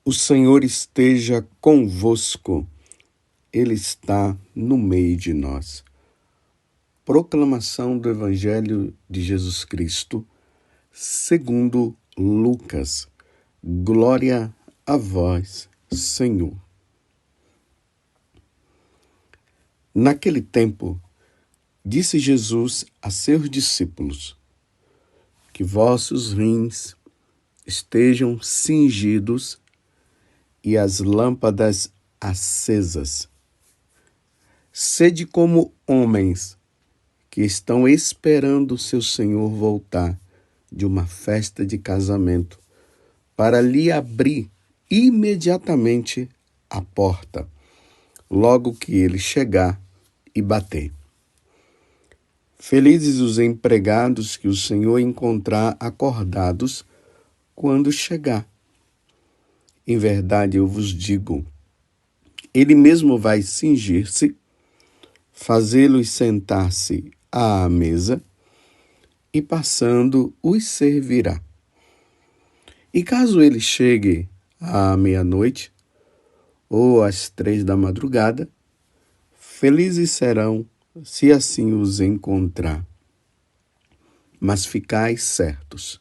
O Senhor esteja convosco, Ele está no meio de nós. Proclamação do Evangelho de Jesus Cristo, segundo Lucas. Glória a vós, Senhor. Naquele tempo, disse Jesus a seus discípulos: que vossos rins estejam cingidos e as lâmpadas acesas. Sede como homens que estão esperando seu Senhor voltar de uma festa de casamento, para lhe abrir imediatamente a porta, logo que ele chegar e bater. Felizes os empregados que o Senhor encontrar acordados quando chegar. Em verdade, eu vos digo, ele mesmo vai cingir-se, fazê-los sentar-se à mesa e, passando, os servirá. E caso ele chegue à meia-noite ou às 3 da madrugada, felizes serão se assim os encontrar. Mas ficais certos,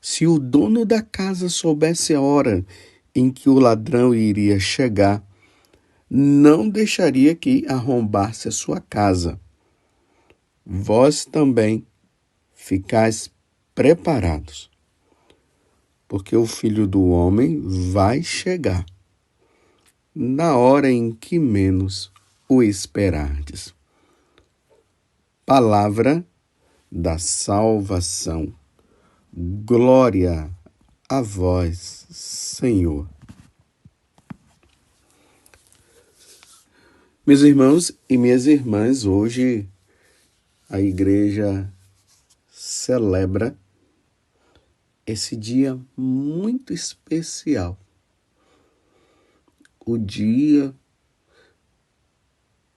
se o dono da casa soubesse a hora em que o ladrão iria chegar, não deixaria que arrombasse a sua casa. Vós também ficais preparados, porque o Filho do Homem vai chegar na hora em que menos o esperardes. Palavra da salvação. Glória a vós, Senhor. Meus irmãos e minhas irmãs, hoje a igreja celebra esse dia muito especial. O dia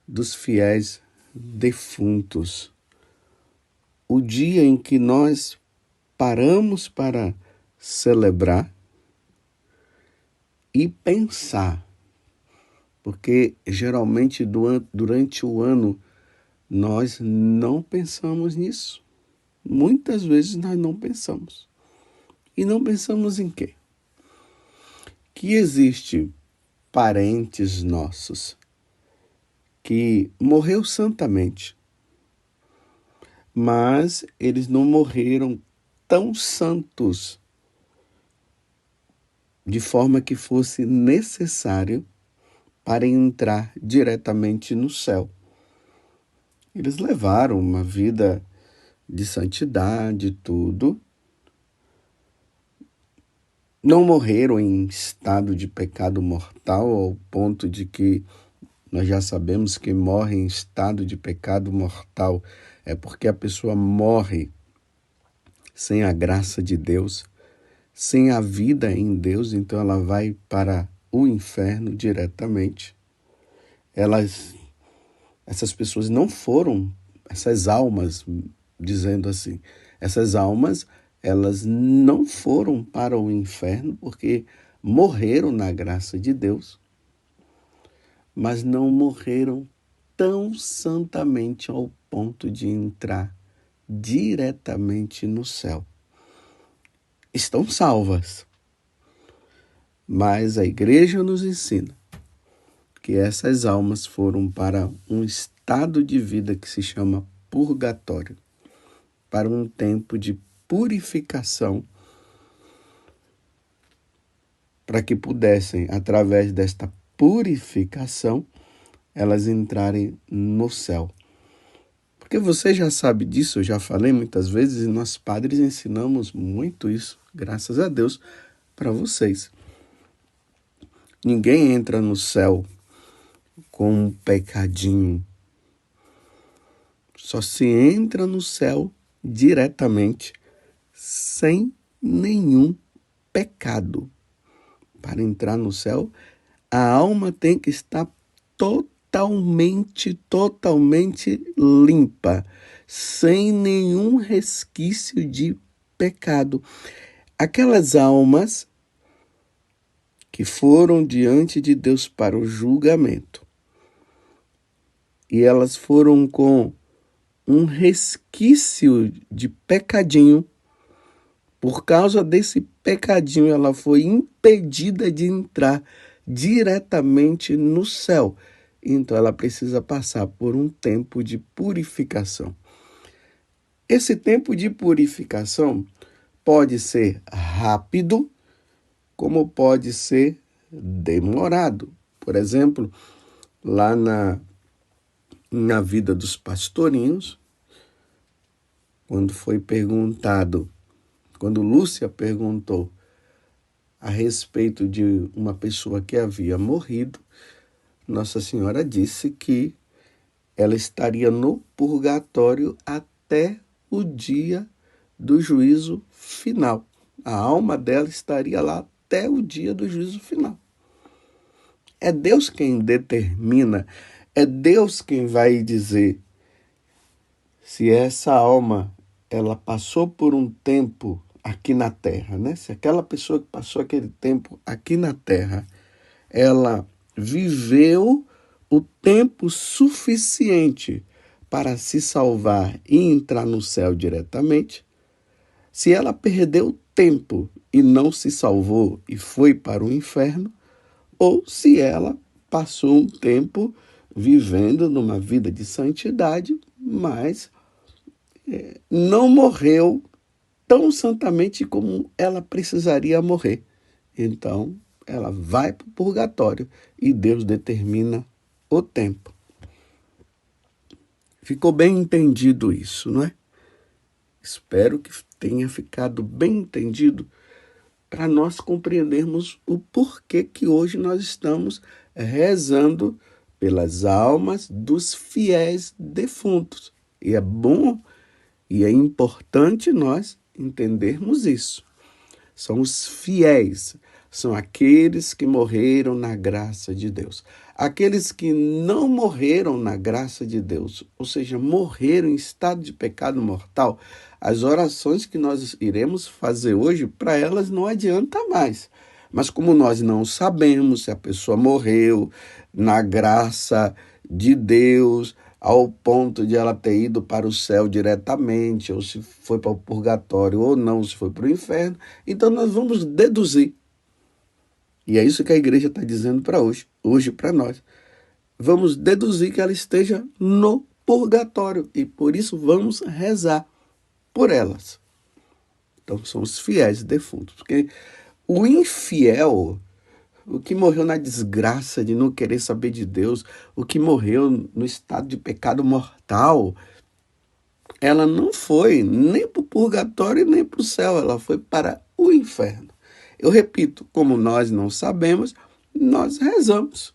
dos fiéis defuntos. O dia em que nós paramos para celebrar e pensar. Porque geralmente durante o ano nós não pensamos nisso. Muitas vezes nós não pensamos. E não pensamos em quê? Que existe parentes nossos que morreu santamente, mas eles não morreram tão santos de forma que fosse necessário para entrar diretamente no céu. Eles levaram uma vida de santidade, tudo. Não morreram em estado de pecado mortal, ao ponto de que nós já sabemos que morre em estado de pecado mortal é porque a pessoa morre sem a graça de Deus, sem a vida em Deus, então ela vai para o inferno diretamente. Essas pessoas não foram, essas almas, dizendo assim, essas almas, elas não foram para o inferno porque morreram na graça de Deus, mas não morreram tão santamente ao ponto de entrar diretamente no céu. Estão salvas, mas a igreja nos ensina que essas almas foram para um estado de vida que se chama purgatório, para um tempo de purificação, para que pudessem, através desta purificação, elas entrarem no céu. Porque você já sabe disso, eu já falei muitas vezes, e nós padres ensinamos muito isso, graças a Deus, para vocês. Ninguém entra no céu com um pecadinho. Só se entra no céu diretamente, sem nenhum pecado. Para entrar no céu, a alma tem que estar totalmente limpa, sem nenhum resquício de pecado. Aquelas almas que foram diante de Deus para o julgamento. E elas foram com um resquício de pecadinho. Por causa desse pecadinho, ela foi impedida de entrar diretamente no céu. Então, ela precisa passar por um tempo de purificação. Esse tempo de purificação pode ser rápido, como pode ser demorado. Por exemplo, lá na vida dos pastorinhos, quando Lúcia perguntou a respeito de uma pessoa que havia morrido, Nossa Senhora disse que ela estaria no purgatório até o dia do juízo final. A alma dela estaria lá até o dia do juízo final. É Deus quem determina, é Deus quem vai dizer se essa alma ela passou por um tempo aqui na Terra, né? Se aquela pessoa que passou aquele tempo aqui na Terra, ela viveu o tempo suficiente para se salvar e entrar no céu diretamente. Se ela perdeu tempo e não se salvou e foi para o inferno, ou se ela passou um tempo vivendo numa vida de santidade, mas não morreu tão santamente como ela precisaria morrer. Então, ela vai para o purgatório e Deus determina o tempo. Ficou bem entendido isso, não é? Espero que tenha ficado bem entendido para nós compreendermos o porquê que hoje nós estamos rezando pelas almas dos fiéis defuntos. E é bom e é importante nós entendermos isso. São os fiéis, são aqueles que morreram na graça de Deus. Aqueles que não morreram na graça de Deus, ou seja, morreram em estado de pecado mortal, as orações que nós iremos fazer hoje, para elas não adianta mais. Mas como nós não sabemos se a pessoa morreu na graça de Deus, ao ponto de ela ter ido para o céu diretamente, ou se foi para o purgatório ou não, se foi para o inferno, então nós vamos deduzir. E é isso que a igreja está dizendo para hoje para nós. Vamos deduzir que ela esteja no purgatório e por isso vamos rezar por elas. Então são os fiéis defuntos, porque o infiel, o que morreu na desgraça de não querer saber de Deus, o que morreu no estado de pecado mortal, ela não foi nem para o purgatório nem para o céu, ela foi para o inferno. Eu repito, como nós não sabemos, nós rezamos.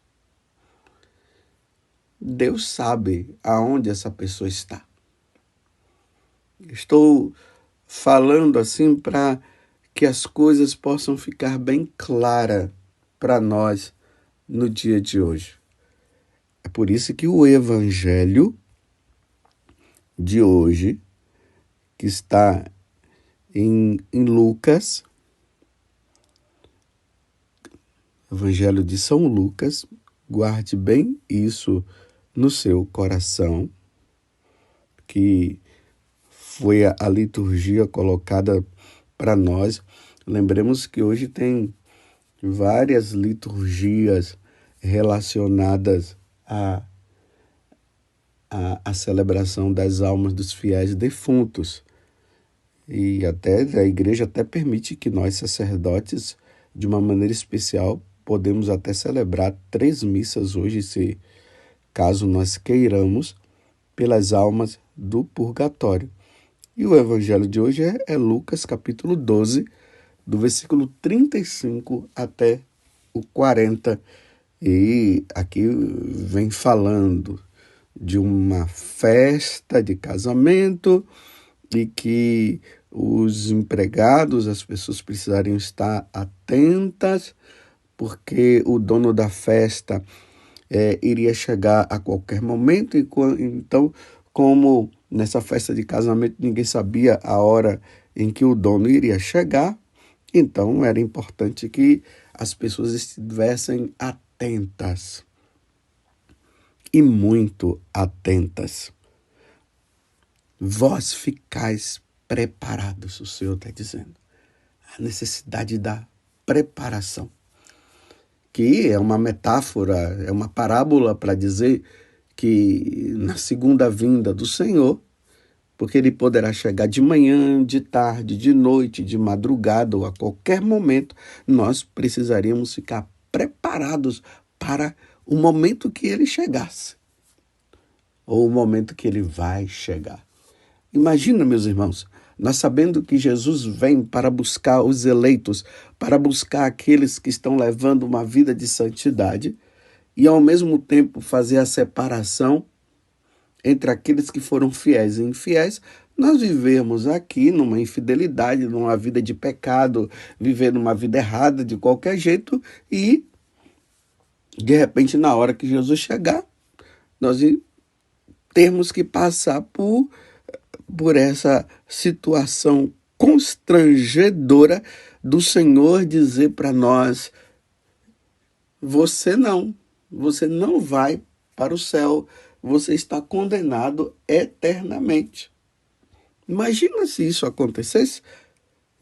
Deus sabe aonde essa pessoa está. Estou falando assim para que as coisas possam ficar bem claras para nós no dia de hoje. É por isso que o evangelho de hoje, que está em Lucas, Evangelho de São Lucas, guarde bem isso no seu coração, que foi a liturgia colocada para nós. Lembremos que hoje tem várias liturgias relacionadas à celebração das almas dos fiéis defuntos. E até a igreja até permite que nós, sacerdotes, de uma maneira especial, podemos até celebrar 3 missas hoje, caso nós queiramos, pelas almas do purgatório. E o evangelho de hoje é Lucas capítulo 12, do versículo 35 até o 40. E aqui vem falando de uma festa de casamento e que os empregados, as pessoas precisariam estar atentas, porque o dono da festa iria chegar a qualquer momento. Então, como nessa festa de casamento ninguém sabia a hora em que o dono iria chegar, Então, era importante que as pessoas estivessem atentas, e muito atentas. Vós ficais preparados, o Senhor está dizendo. A necessidade da preparação, que é uma metáfora, é uma parábola para dizer que na segunda vinda do Senhor, porque ele poderá chegar de manhã, de tarde, de noite, de madrugada ou a qualquer momento, nós precisaríamos ficar preparados para o momento que ele chegasse, ou o momento que ele vai chegar. Imagina, meus irmãos, nós sabendo que Jesus vem para buscar os eleitos, para buscar aqueles que estão levando uma vida de santidade e, ao mesmo tempo, fazer a separação entre aqueles que foram fiéis e infiéis. Nós vivemos aqui numa infidelidade, numa vida de pecado, vivendo uma vida errada de qualquer jeito e, de repente, na hora que Jesus chegar, nós temos que passar por essa situação constrangedora do Senhor dizer para nós: você não vai para o céu, você está condenado eternamente. Imagina se isso acontecesse.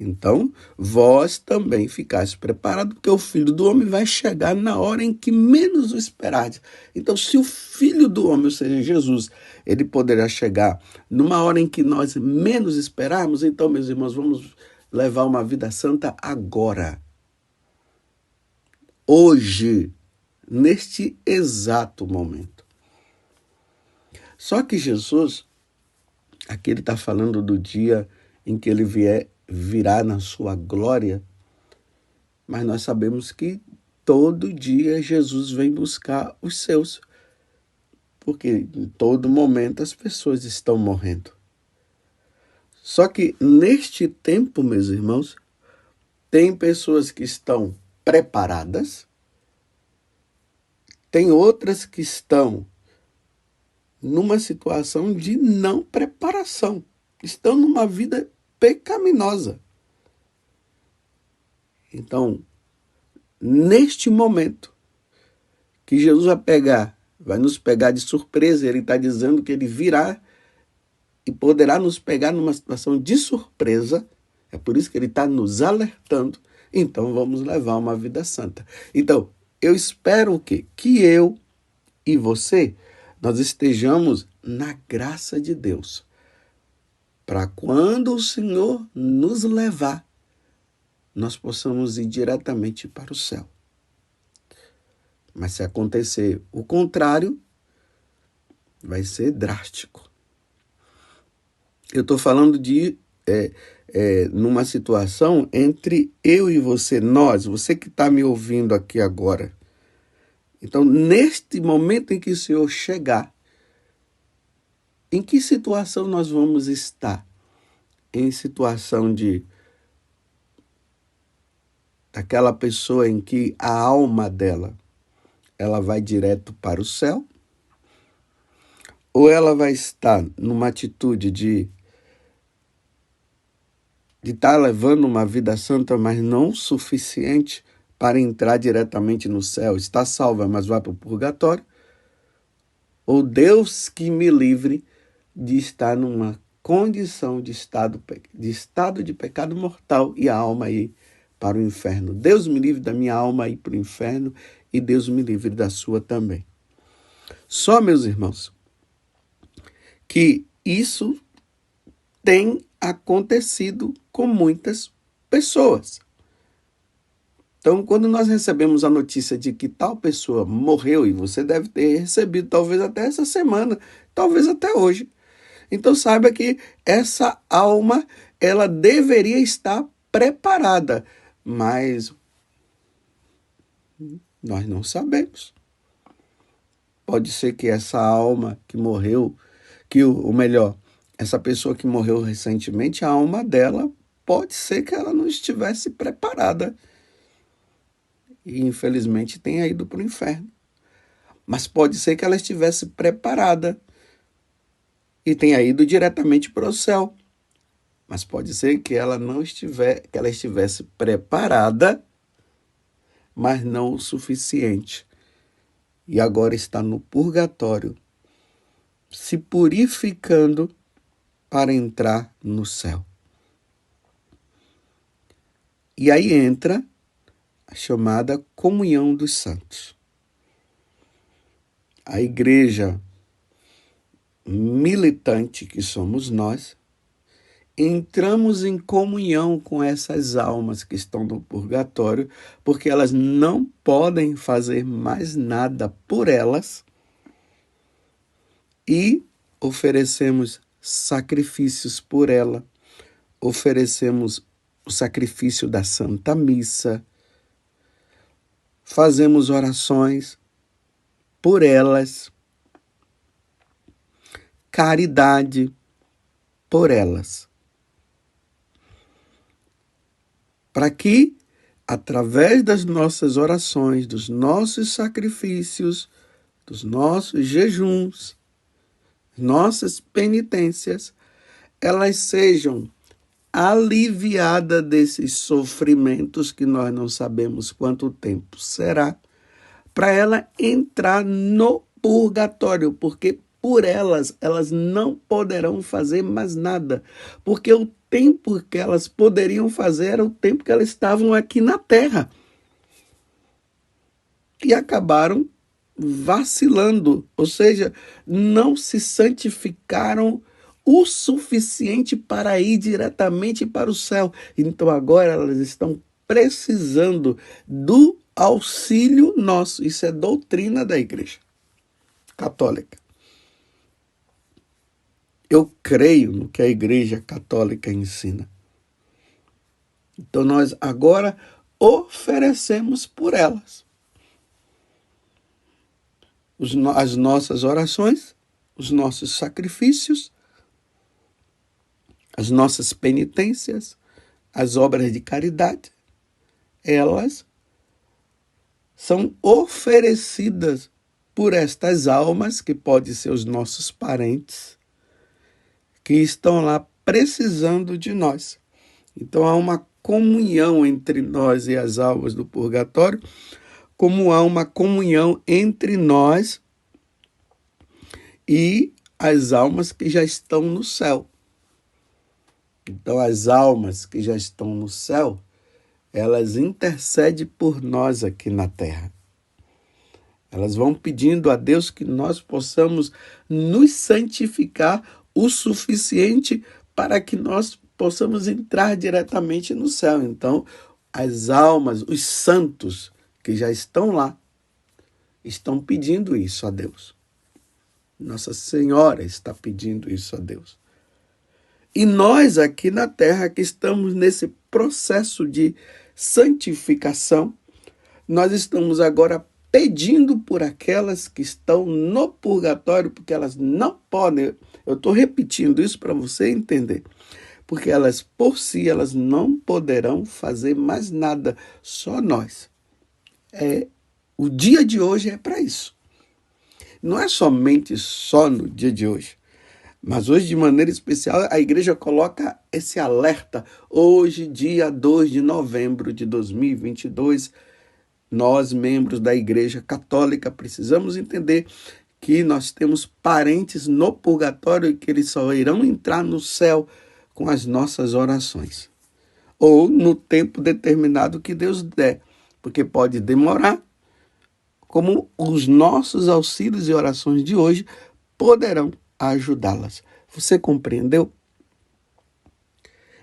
Então, vós também ficais preparados, porque o Filho do Homem vai chegar na hora em que menos o esperardes. Então, se o Filho do Homem, ou seja, Jesus, ele poderá chegar numa hora em que nós menos esperarmos, então, meus irmãos, vamos levar uma vida santa agora. Hoje, neste exato momento. Só que Jesus, aqui ele está falando do dia em que ele virá na sua glória, mas nós sabemos que todo dia Jesus vem buscar os seus, porque em todo momento as pessoas estão morrendo. Só que neste tempo, meus irmãos, tem pessoas que estão preparadas, tem outras que estão numa situação de não preparação, estão numa vida pecaminosa. Então, neste momento que Jesus vai nos pegar de surpresa, ele está dizendo que ele virá e poderá nos pegar numa situação de surpresa, é por isso que ele está nos alertando, então vamos levar uma vida santa. Então, eu espero o quê? Que eu e você, nós estejamos na graça de Deus, para quando o Senhor nos levar, nós possamos ir diretamente para o céu. Mas se acontecer o contrário, vai ser drástico. Eu estou falando de numa situação entre eu e você, você que está me ouvindo aqui agora. Então, neste momento em que o Senhor chegar, em que situação nós vamos estar? Em situação daquela pessoa em que a alma dela, ela vai direto para o céu? Ou ela vai estar numa atitude de estar levando uma vida santa, mas não suficiente para entrar diretamente no céu? Está salva, mas vai para o purgatório? Ou Deus que me livre de estar numa condição de estado de pecado mortal e a alma ir para o inferno. Deus me livre da minha alma ir para o inferno e Deus me livre da sua também. Só, meus irmãos, que isso tem acontecido com muitas pessoas. Então, quando nós recebemos a notícia de que tal pessoa morreu, e você deve ter recebido talvez até essa semana, talvez até hoje, então saiba que essa alma, ela deveria estar preparada, mas nós não sabemos. Pode ser que essa alma que morreu, essa pessoa que morreu recentemente, a alma dela, pode ser que ela não estivesse preparada. E infelizmente tenha ido para o inferno. Mas pode ser que ela estivesse preparada e tenha ido diretamente para o céu. Mas pode ser que ela não que ela estivesse preparada, mas não o suficiente. E agora está no purgatório, se purificando para entrar no céu. E aí entra a chamada comunhão dos santos. A igreja militante que somos nós, entramos em comunhão com essas almas que estão no purgatório, porque elas não podem fazer mais nada por elas, e oferecemos sacrifícios por ela, oferecemos o sacrifício da Santa Missa, fazemos orações por elas, caridade por elas, para que, através das nossas orações, dos nossos sacrifícios, dos nossos jejuns, nossas penitências, elas sejam aliviadas desses sofrimentos que nós não sabemos quanto tempo será, para ela entrar no purgatório, porque por elas não poderão fazer mais nada, porque o tempo que elas poderiam fazer era o tempo que elas estavam aqui na Terra. E acabaram vacilando, ou seja, não se santificaram o suficiente para ir diretamente para o céu. Então agora elas estão precisando do auxílio nosso. Isso é doutrina da Igreja Católica. Eu creio no que a Igreja Católica ensina. Então nós agora oferecemos por elas as nossas orações, os nossos sacrifícios, as nossas penitências, as obras de caridade. Elas são oferecidas por estas almas, que podem ser os nossos parentes, que estão lá precisando de nós. Então há uma comunhão entre nós e as almas do purgatório, como há uma comunhão entre nós e as almas que já estão no céu. Então as almas que já estão no céu, elas intercedem por nós aqui na terra. Elas vão pedindo a Deus que nós possamos nos santificar o suficiente para que nós possamos entrar diretamente no céu. Então, as almas, os santos que já estão lá, estão pedindo isso a Deus. Nossa Senhora está pedindo isso a Deus. E nós aqui na terra, que estamos nesse processo de santificação, nós estamos agora pedindo por aquelas que estão no purgatório, porque elas não podem, eu estou repetindo isso para você entender, porque elas, por si, elas não poderão fazer mais nada, só nós. O dia de hoje é para isso. Não é somente só no dia de hoje, mas hoje, de maneira especial, a igreja coloca esse alerta. Hoje, dia 2 de novembro de 2022, nós, membros da Igreja Católica, precisamos entender que nós temos parentes no purgatório e que eles só irão entrar no céu com as nossas orações, ou no tempo determinado que Deus der, porque pode demorar, como os nossos auxílios e orações de hoje poderão ajudá-las. Você compreendeu?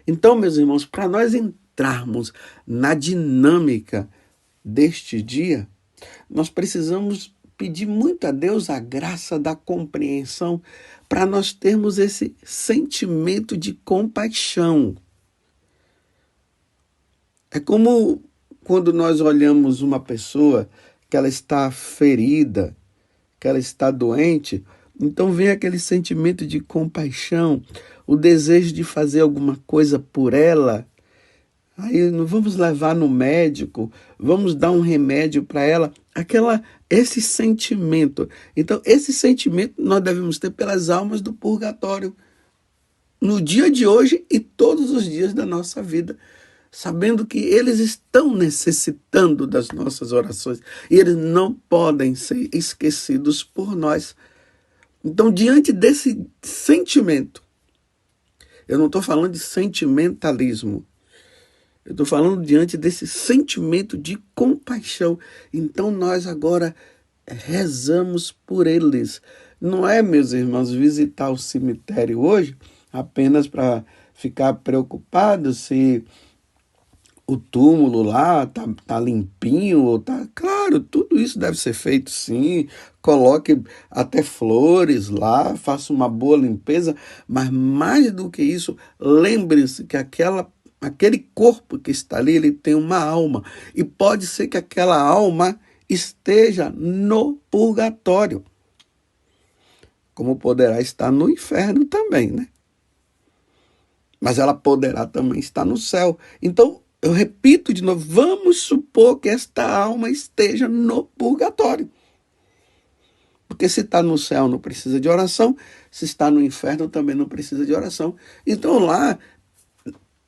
Então, meus irmãos, para nós entrarmos na dinâmica deste dia, nós precisamos pedir muito a Deus a graça da compreensão para nós termos esse sentimento de compaixão. É como quando nós olhamos uma pessoa que ela está ferida, que ela está doente, então vem aquele sentimento de compaixão, o desejo de fazer alguma coisa por ela. Aí não vamos levar no médico, vamos dar um remédio para ela, esse sentimento. Então, esse sentimento nós devemos ter pelas almas do purgatório. no dia de hoje e todos os dias da nossa vida, sabendo que eles estão necessitando das nossas orações e eles não podem ser esquecidos por nós. Então, diante desse sentimento, eu não estou falando de sentimentalismo, eu estou falando diante desse sentimento de compaixão. Então, nós agora rezamos por eles. Não é, meus irmãos, visitar o cemitério hoje apenas para ficar preocupado se o túmulo lá tá limpinho ou tá. Claro, tudo isso deve ser feito sim. Coloque até flores lá, faça uma boa limpeza, mas mais do que isso, lembre-se que aquele corpo que está ali, ele tem uma alma. E pode ser que aquela alma esteja no purgatório, como poderá estar no inferno também, né? Mas ela poderá também estar no céu. Então, eu repito de novo, vamos supor que esta alma esteja no purgatório. Porque se está no céu não precisa de oração, se está no inferno também não precisa de oração. Então lá,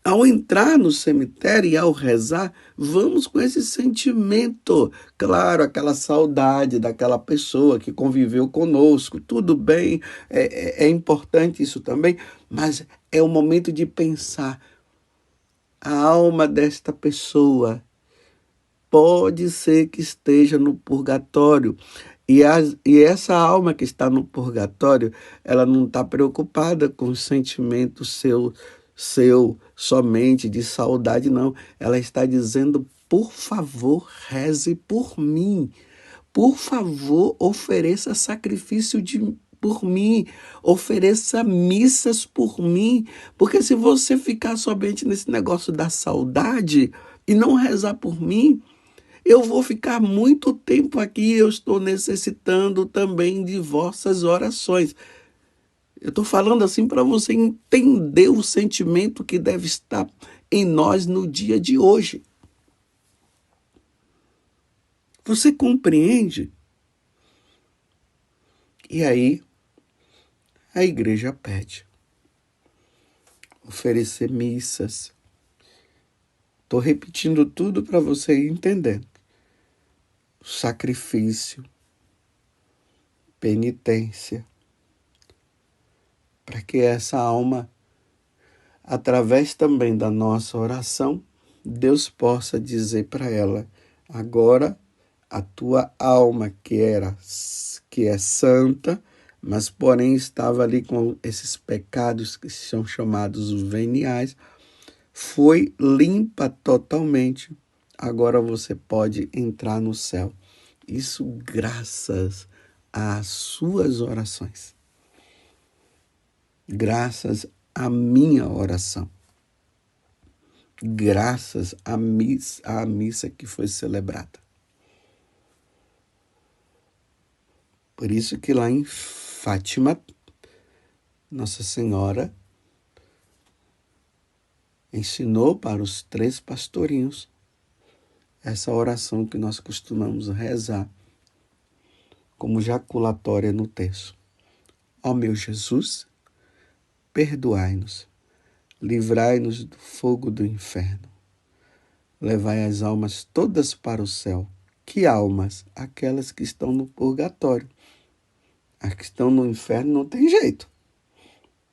ao entrar no cemitério e ao rezar, vamos com esse sentimento. Claro, aquela saudade daquela pessoa que conviveu conosco, tudo bem, é importante isso também, mas é o momento de pensar. A alma desta pessoa pode ser que esteja no purgatório. E essa alma que está no purgatório, ela não está preocupada com o sentimento seu somente de saudade, não. Ela está dizendo, por favor, reze por mim. Por favor, ofereça sacrifício por mim, ofereça missas por mim, porque se você ficar somente nesse negócio da saudade e não rezar por mim, eu vou ficar muito tempo aqui, eu estou necessitando também de vossas orações. Eu estou falando assim para você entender o sentimento que deve estar em nós no dia de hoje. Você compreende? E aí, a igreja pede oferecer missas. Estou repetindo tudo para você entender. Sacrifício, penitência, para que essa alma, através também da nossa oração, Deus possa dizer para ela, agora a tua alma que é santa, mas porém estava ali com esses pecados que são chamados veniais, foi limpa totalmente. Agora você pode entrar no céu. Isso graças às suas orações. Graças à minha oração. Graças à missa que foi celebrada. Por isso que lá em Fátima, Nossa Senhora ensinou para os 3 pastorinhos essa oração que nós costumamos rezar como jaculatória no texto. Ó meu Jesus, perdoai-nos, livrai-nos do fogo do inferno, levai as almas todas para o céu. Que almas? Aquelas que estão no purgatório. As que estão no inferno não tem jeito,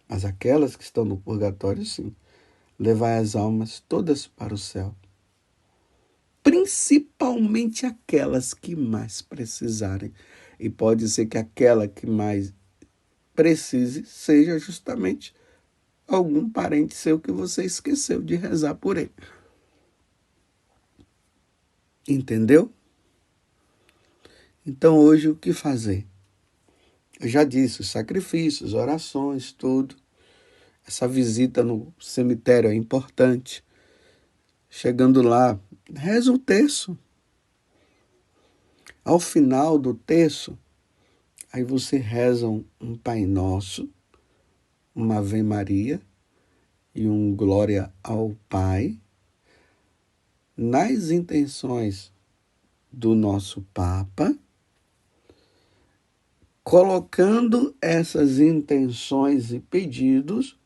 mas aquelas que estão no purgatório, sim. Levai as almas todas para o céu. Principalmente aquelas que mais precisarem. E pode ser que aquela que mais precise seja justamente algum parente seu que você esqueceu de rezar por ele. Entendeu? Então hoje o que fazer? Eu já disse, os sacrifícios, orações, tudo. Essa visita no cemitério é importante. Chegando lá, reza o terço. Ao final do terço, aí você reza um Pai Nosso, uma Ave Maria e um Glória ao Pai, nas intenções do nosso Papa, colocando essas intenções e pedidos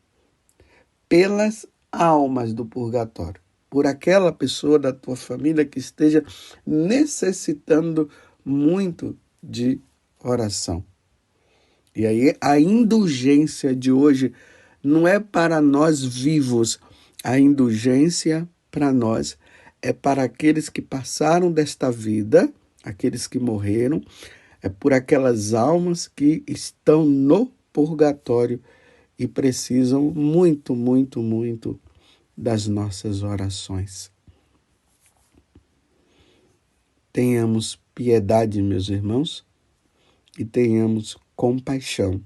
pelas almas do purgatório, por aquela pessoa da tua família que esteja necessitando muito de oração. E aí a indulgência de hoje não é para nós vivos, a indulgência para nós é para aqueles que passaram desta vida, aqueles que morreram, é por aquelas almas que estão no purgatório e precisam muito, muito, muito das nossas orações. Tenhamos piedade, meus irmãos, e tenhamos compaixão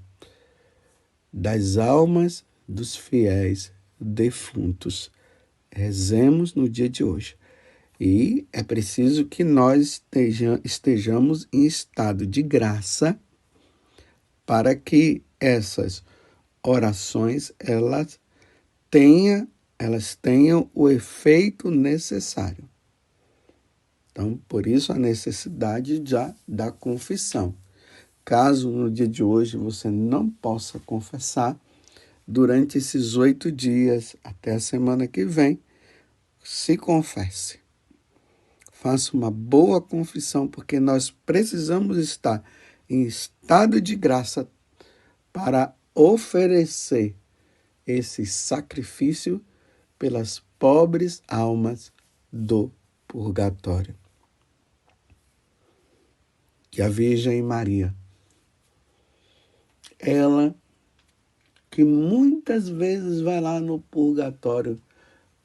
das almas dos fiéis defuntos. Rezemos no dia de hoje. E é preciso que nós estejamos em estado de graça para que essas orações elas tenham o efeito necessário. Então, por isso a necessidade já da confissão. Caso no dia de hoje você não possa confessar, durante esses 8 dias, até a semana que vem, se confesse. Faça uma boa confissão, porque nós precisamos estar em estado de graça para oferecer esse sacrifício pelas pobres almas do purgatório. Que a Virgem Maria, ela que muitas vezes vai lá no purgatório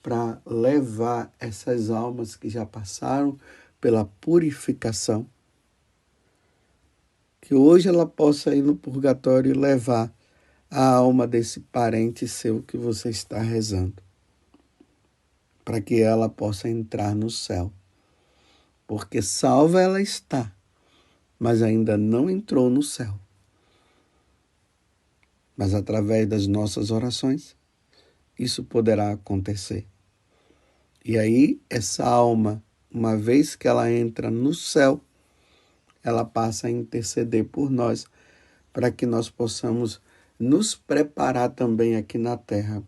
para levar essas almas que já passaram pela purificação, que hoje ela possa ir no purgatório e levar a alma desse parente seu que você está rezando, para que ela possa entrar no céu. Porque salva ela está, mas ainda não entrou no céu. Mas através das nossas orações, isso poderá acontecer. E aí, essa alma, uma vez que ela entra no céu, ela passa a interceder por nós, para que nós possamos nos preparar também aqui na terra,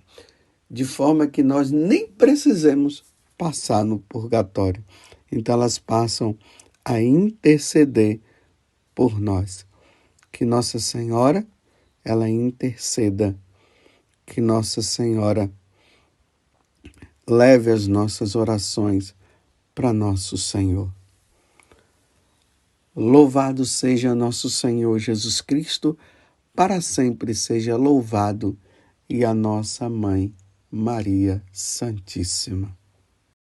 de forma que nós nem precisemos passar no purgatório. Então, elas passam a interceder por nós. Que Nossa Senhora, ela interceda. Que Nossa Senhora leve as nossas orações para nosso Senhor. Louvado seja nosso Senhor Jesus Cristo, para sempre seja louvado, e a nossa Mãe, Maria Santíssima.